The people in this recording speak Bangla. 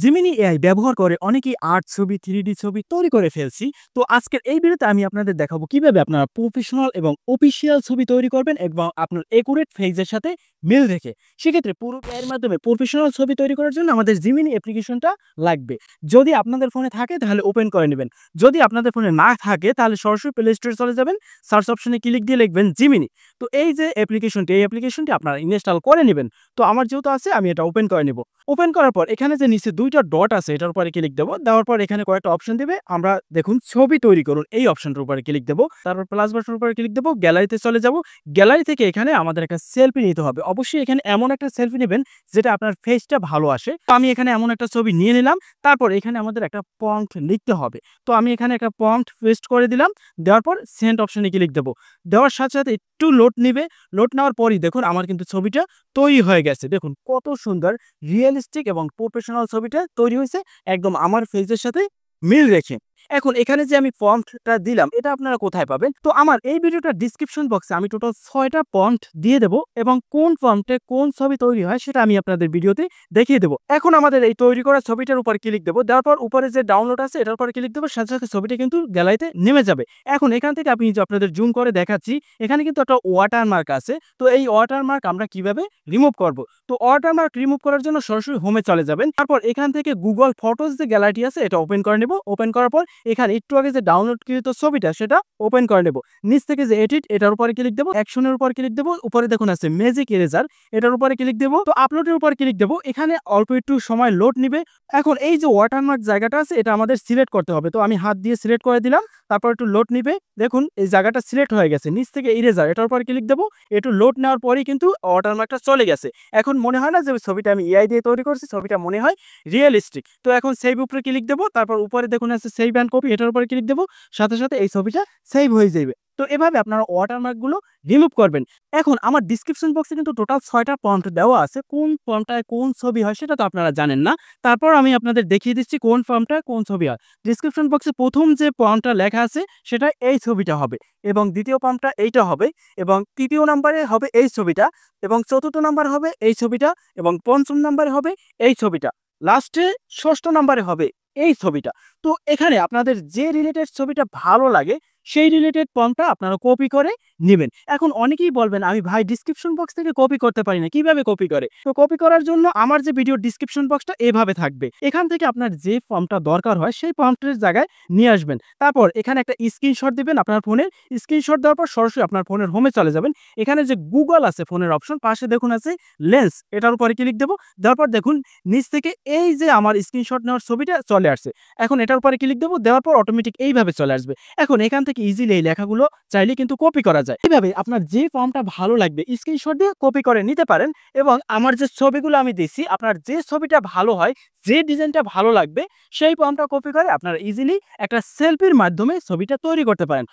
জেমিনি এআই ব্যবহার করে অনেকেই আর্ট ছবি, 3D ছবি তৈরি করে ফেলছি। তো আজকের এই ভিডিওতে আমি আপনাদের দেখাবো কিভাবে আপনারা প্রফেশনাল এবং অফিসিয়াল ছবি তৈরি করবেন এবং আপনার একুরেট ফেজের সাথে মিল রেখে। সেক্ষেত্রে পুরো এআই এর মাধ্যমে প্রফেশনাল ছবি তৈরি করার জন্য আমাদের জেমিনি অ্যাপ্লিকেশনটা লাগবে। যদি আপনাদের ফোনে থাকে তাহলে ওপেন করে নেবেন। যদি আপনাদের ফোনে না থাকে তাহলে সরাসরি প্লে স্টোরে চলে যাবেন। সার্চ অপশনে ক্লিক দিয়ে লিখবেন জেমিনি। তো এই যে অ্যাপ্লিকেশনটি আপনারা ইনস্টল করে নেবেন। তো আমার যেহেতু আছে আমি এটা ওপেন করে নেব। ওপেন করার পর এখানে যে নিচে ২ টা ডট আছে এটার উপরে ক্লিক দেব। দেওয়ার পর এখানে কয়েকটা অপশন দিবে। আমরা দেখুন ছবি তৈরি করুন এই অপশনটার উপরে ক্লিক দেব। তারপর প্লাস বাটনের উপরে ক্লিক দেব। গ্যালারিতে চলে যাব। গ্যালারি থেকে এখানে আমাদের একটা সেলফি নিতে হবে। অবশ্যই এখানে এমন একটা সেলফি নেবেন যেটা আপনার ফেসটা ভালো আসে। তো আমি এখানে এমন একটা ছবি নিয়ে নিলাম। তারপর এখানে আমাদের একটা প্রম্পট লিখতে হবে। তো আমি এখানে একটা প্রম্পট পেস্ট করে দিলাম। দেওয়ার পর সেন্ড অপশনে ক্লিক দেব। দেওয়ার সাথে, সাথে একটু লোড নিবে। লোড নেওয়ার পরই দেখুন আমার কিন্তু ছবিটা তৈরি হয়ে গেছে। দেখুন কত সুন্দর রিয়েলিস্টিক এবং প্রফেশনাল ছবিটা তৈরি হয়েছে একদম আমার ফেজের সাথে মিল রেখে। এখন এখানে যে আমি প্রম্পটটা দিলাম এটা আপনারা কোথায় পাবেন? তো আমার এই ভিডিওটার ডেসক্রিপশন বক্সে আমি টোটাল ৬ টা প্রম্পট দিয়ে দেব এবং কোন প্রম্পটে কোন ছবি তৈরি হয় সেটা আমি আপনাদের ভিডিওতে দেখিয়ে দেব। এখন আমাদের এই তৈরি করা ছবিটার উপর ক্লিক দেব। দেওয়ার পর উপরে যে ডাউনলোড আছে এটার উপর ক্লিক দেব। সাথে, সাথে ছবিটা কিন্তু গ্যালারিতে নেমে যাবে। এখন এখান থেকে আমি যে আপনাদের জুম করে দেখাচ্ছি এখানে কিন্তু একটা ওয়াটারমার্ক আছে। তো এই ওয়াটারমার্ক আমরা কিভাবে রিমুভ করব? তো ওয়াটারমার্ক রিমুভ করার জন্য সরাসরি হোমে চলে যাবেন। তারপর এখান থেকে গুগল ফটোস যে গ্যালারিটি আছে এটা ওপেন করে নেব। ওপেন করার পর এখানে একটু আগে যে ডাউনলোডকৃত ছবিটা সেটা ওপেন করে নেব। নিচ থেকে যে এডিট এটার উপরে ক্লিক দেব। অ্যাকশনের উপর ক্লিক দেব। উপরে দেখুন আছে ম্যাজিক ইরেজার এটার উপরে ক্লিক দেব। তো আপলোডের উপর ক্লিক দেব। এখানে অল্প একটু সময় লোড নিবে। এখন এই যে ওয়াটারমার্ক জায়গাটা আছে এটা আমাদের সিলেক্ট করতে হবে। তো আমি হাত দিয়ে সিলেক্ট করে দিলাম। তারপর একটু লোড নিবে। দেখুন এই জায়গাটা সিলেক্ট হয়ে গেছে। নিচ থেকে ইরেজার এটার উপর ক্লিক দেব। একটু লোড নেওয়ার পরেই কিন্তু ওয়াটারমার্কটা চলে গেছে। এখন মনে হয় না যে ছবিটা আমি এআই দিয়ে তৈরি করছি, ছবিটা মনে হয় রিয়েলিস্টিক। তো এখন সেভ উপরে ক্লিক দেব। তারপর উপরে দেখুন আছে সেভ অ্যান্ড কপি এটার উপরে ক্লিক দেব। সাথে, সাথে এই ছবিটা সেভ হয়ে যাবে। তো এভাবে আপনারা ওয়াটারমার্কগুলো রিমুভ করবেন। এখন আমার ডেসক্রিপশন বক্সে কিন্তু টোটাল ৬ টা প্রম্পট দেওয়া আছে। কোন প্রম্পটটায় কোন ছবি হয় সেটা তো আপনারা জানেন না। তারপর আমি আপনাদের দেখিয়ে দিচ্ছি কোন প্রম্পটটায় কোন ছবি হয়। ডেসক্রিপশন বক্সে ১ম যে প্রম্পটটা লেখা আছে সেটা এই ছবিটা হবে এবং দ্বিতীয় প্রম্পটটা এইটা হবে এবং তৃতীয় নাম্বারে হবে এই ছবিটা এবং চতুর্থ নাম্বার হবে এই ছবিটা এবং পঞ্চম নাম্বারে হবে এই ছবিটা। লাস্টে ষষ্ঠ নাম্বারে হবে এই ছবিটা। তো এখানে আপনাদের যে রিলেটেড ছবিটা ভালো লাগে সেই রিলেটেড প্রম্পটটা আপনারা কপি করে নিবেন। এখন অনেকেই বলবেন আমি ভাই ডেসক্রিপশন বক্স থেকে কপি করতে পারি না। কিভাবে কপি করে? তো কপি করার জন্য আমার যে ভিডিও ডেসক্রিপশন বক্সটা এভাবে থাকবে। এখান থেকে আপনার যে প্রম্পটটা দরকার হয় সেই প্রম্পটের জায়গায় নিয়ে আসবেন। তারপর এখানে একটা স্ক্রিনশট দিবেন আপনার ফোনের। স্ক্রিনশট দেওয়ার পর সরাসরি আপনার ফোনের হোমে চলে যাবেন। এখানে যে গুগল আছে ফোনের অপশন পাশে দেখুন আছে লেন্স এটার উপরে ক্লিক দেব। দেওয়ার পর দেখুন নিচ থেকে এই যে আমার স্ক্রিনশট নেওয়ার ছবিটা চলে আসছে। এখন এটার উপরে ক্লিক দেব। দেওয়ার পর অটোমেটিক এইভাবে চলে আসবে। এখন এখান থেকে ইজিলি এই লেখাগুলো চাইলে কিন্তু কপি করা যায়। এভাবে আপনার যে ফর্মটা ভালো লাগবে স্ক্রিনশট দিয়ে কপি করে নিতে পারেন এবং আমার যে ছবিগুলো আমি দিচ্ছি আপনার যে ছবিটা ভালো হয়, যে ডিজাইনটা ভালো লাগবে সেই ফর্মটা কপি করে আপনারা ইজিলি একটা সেলফির মাধ্যমে ছবিটা তৈরি করতে পারেন।